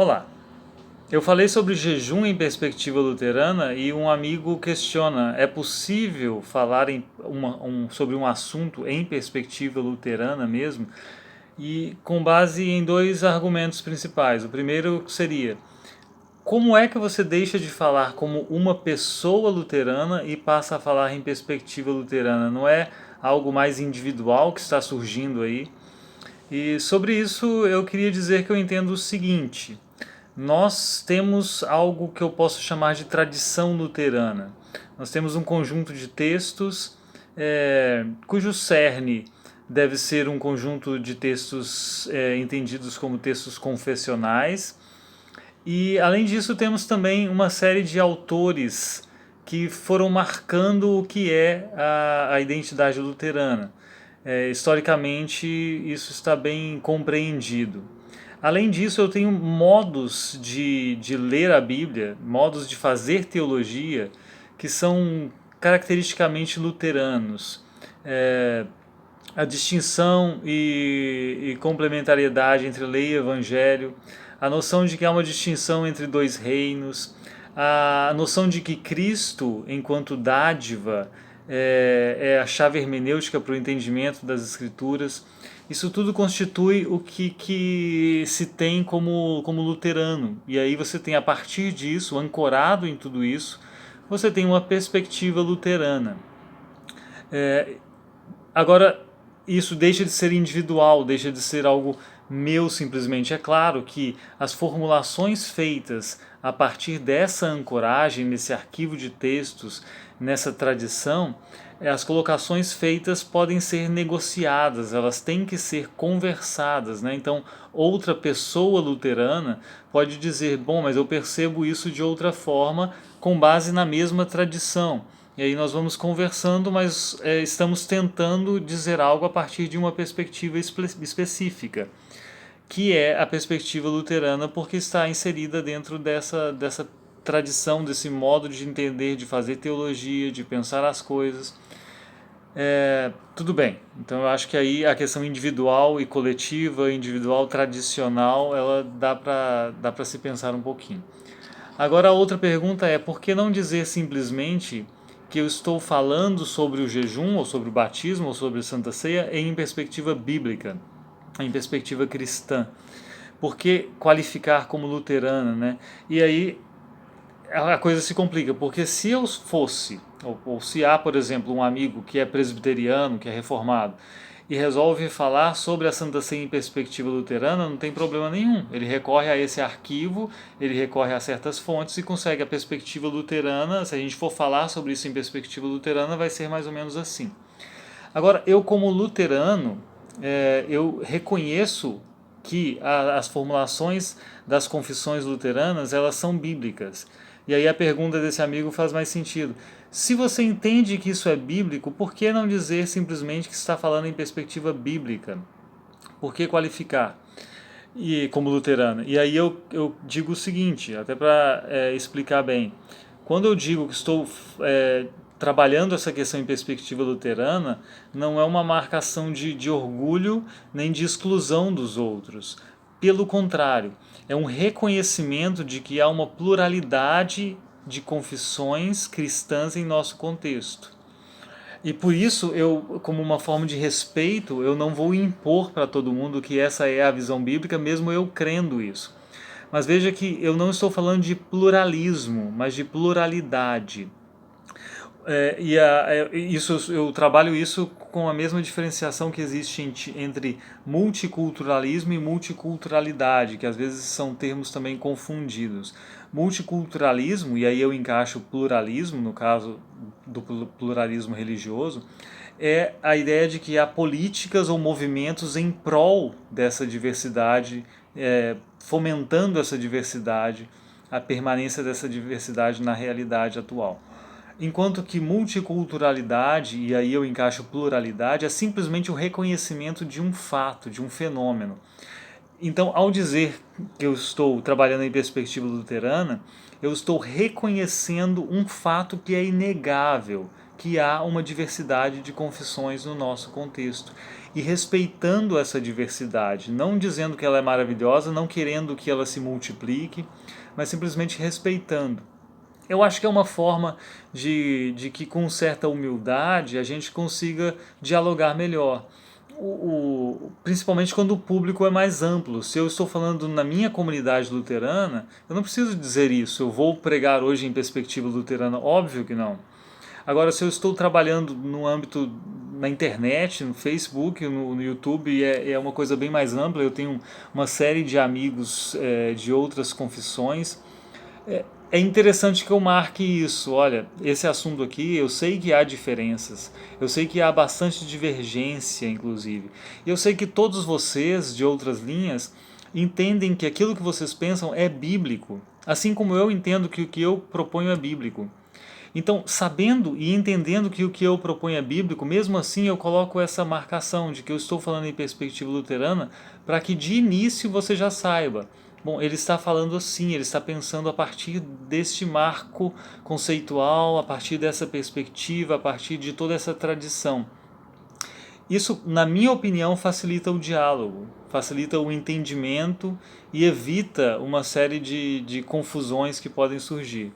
Olá, eu falei sobre jejum em perspectiva luterana e um amigo questiona: é possível falar sobre um assunto em perspectiva luterana mesmo? E com base em dois argumentos principais. O primeiro seria: como é que você deixa de falar como uma pessoa luterana e passa a falar em perspectiva luterana? Não é algo mais individual que está surgindo aí? E sobre isso eu queria dizer que eu entendo o seguinte: nós temos algo que eu posso chamar de tradição luterana. Nós temos um conjunto de textos cujo cerne deve ser um conjunto de textos entendidos como textos confessionais. E além disso, temos também uma série de autores que foram marcando o que é a identidade luterana. Historicamente, isso está bem compreendido. Além disso, eu tenho modos de ler a Bíblia, modos de fazer teologia que são caracteristicamente luteranos. É, a distinção e complementariedade entre lei e evangelho, a noção de que há uma distinção entre dois reinos, a noção de que Cristo, enquanto dádiva, é a chave hermenêutica para o entendimento das Escrituras. Isso tudo constitui o que se tem como luterano. E aí você tem, a partir disso, ancorado em tudo isso, você tem uma perspectiva luterana. Agora, isso deixa de ser individual, deixa de ser algo meu simplesmente. É claro que as formulações feitas a partir dessa ancoragem, nesse arquivo de textos, nessa tradição, as colocações feitas podem ser negociadas, elas têm que ser conversadas, né? Então, outra pessoa luterana pode dizer: bom, mas eu percebo isso de outra forma com base na mesma tradição. E aí nós vamos conversando, mas estamos tentando dizer algo a partir de uma perspectiva específica, que é a perspectiva luterana, porque está inserida dentro dessa tradição, desse modo de entender, de fazer teologia, de pensar as coisas. Tudo bem, então eu acho que aí a questão individual e coletiva, individual tradicional, ela dá para se pensar um pouquinho. Agora a outra pergunta é: por que não dizer simplesmente que eu estou falando sobre o jejum, ou sobre o batismo, ou sobre a Santa Ceia em perspectiva bíblica, em perspectiva cristã? Por que qualificar como luterana, né? E aí a coisa se complica, porque se eu fosse, ou se há, por exemplo, um amigo que é presbiteriano, que é reformado, e resolve falar sobre a Santa Ceia em perspectiva luterana, não tem problema nenhum. Ele recorre a esse arquivo, ele recorre a certas fontes e consegue a perspectiva luterana. Se a gente for falar sobre isso em perspectiva luterana, vai ser mais ou menos assim. Agora, eu como luterano, eu reconheço que as formulações das confissões luteranas, elas são bíblicas. E aí a pergunta desse amigo faz mais sentido. Se você entende que isso é bíblico, por que não dizer simplesmente que está falando em perspectiva bíblica? Por que qualificar? E como luterano. E aí eu digo o seguinte, até para explicar bem. Quando eu digo que estou trabalhando essa questão em perspectiva luterana, não é uma marcação de orgulho nem de exclusão dos outros. Pelo contrário, é um reconhecimento de que há uma pluralidade de confissões cristãs em nosso contexto. E por isso, eu, como uma forma de respeito, eu não vou impor para todo mundo que essa é a visão bíblica, mesmo eu crendo isso. Mas veja que eu não estou falando de pluralismo, mas de pluralidade. Isso, eu trabalho isso com a mesma diferenciação que existe entre multiculturalismo e multiculturalidade, que às vezes são termos também confundidos. Multiculturalismo, e aí eu encaixo pluralismo, no caso do pluralismo religioso, é a ideia de que há políticas ou movimentos em prol dessa diversidade, fomentando essa diversidade, a permanência dessa diversidade na realidade atual. Enquanto que multiculturalidade, e aí eu encaixo pluralidade, é simplesmente o reconhecimento de um fato, de um fenômeno. Então, ao dizer que eu estou trabalhando em perspectiva luterana, eu estou reconhecendo um fato que é inegável, que há uma diversidade de confissões no nosso contexto. e respeitando essa diversidade, não dizendo que ela é maravilhosa, não querendo que ela se multiplique, mas simplesmente respeitando. Eu acho que é uma forma de que com certa humildade a gente consiga dialogar melhor. Principalmente quando o público é mais amplo. Se eu estou falando na minha comunidade luterana, eu não preciso dizer isso. Eu vou pregar hoje em perspectiva luterana? Óbvio que não. Agora, se eu estou trabalhando no âmbito na internet, no Facebook, no YouTube, é uma coisa bem mais ampla. Eu tenho uma série de amigos de outras confissões. É interessante que eu marque isso. Olha, esse assunto aqui, eu sei que há diferenças, eu sei que há bastante divergência, inclusive. E eu sei que todos vocês, de outras linhas, entendem que aquilo que vocês pensam é bíblico, assim como eu entendo que o que eu proponho é bíblico. Então, sabendo e entendendo que o que eu proponho é bíblico, mesmo assim eu coloco essa marcação de que eu estou falando em perspectiva luterana, para que de início você já saiba. Bom, ele está falando assim, ele está pensando a partir deste marco conceitual, a partir dessa perspectiva, a partir de toda essa tradição. Isso, na minha opinião, facilita o diálogo, facilita o entendimento e evita uma série de confusões que podem surgir.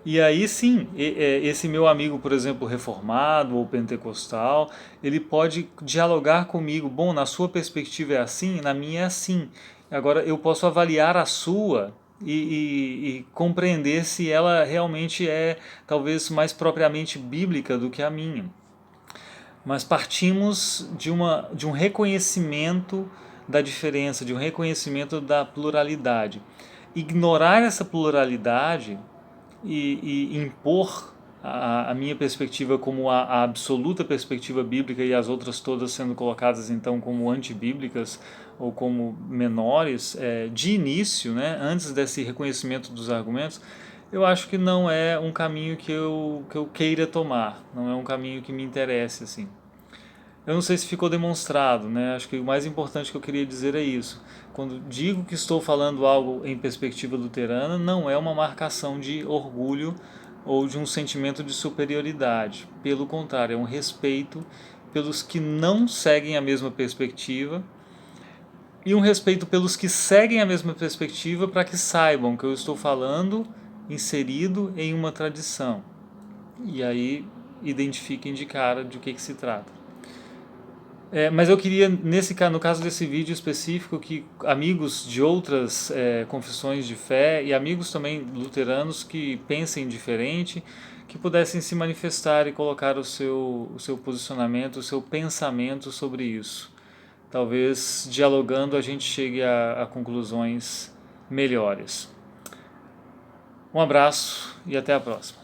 E aí sim, esse meu amigo, por exemplo, reformado ou pentecostal, ele pode dialogar comigo. Bom, na sua perspectiva é assim, na minha é assim. Agora eu posso avaliar a sua e compreender se ela realmente é talvez mais propriamente bíblica do que a minha. Mas partimos de um reconhecimento da diferença, de um reconhecimento da pluralidade. Ignorar essa pluralidade e impor a minha perspectiva como a absoluta perspectiva bíblica e as outras todas sendo colocadas então como antibíblicas ou como menores, de início, né, antes desse reconhecimento dos argumentos, eu acho que não é um caminho que eu queira tomar, não é um caminho que me interesse assim. Eu não sei se ficou demonstrado, né? Acho que o mais importante que eu queria dizer é isso. Quando digo que estou falando algo em perspectiva luterana, não é uma marcação de orgulho ou de um sentimento de superioridade. Pelo contrário, é um respeito pelos que não seguem a mesma perspectiva e um respeito pelos que seguem a mesma perspectiva para que saibam que eu estou falando inserido em uma tradição. E aí identifiquem de cara de que se trata. Mas eu queria, no caso desse vídeo específico, que amigos de outras confissões de fé e amigos também luteranos que pensem diferente, que pudessem se manifestar e colocar o seu posicionamento, o seu pensamento sobre isso. Talvez dialogando a gente chegue a conclusões melhores. Um abraço e até a próxima.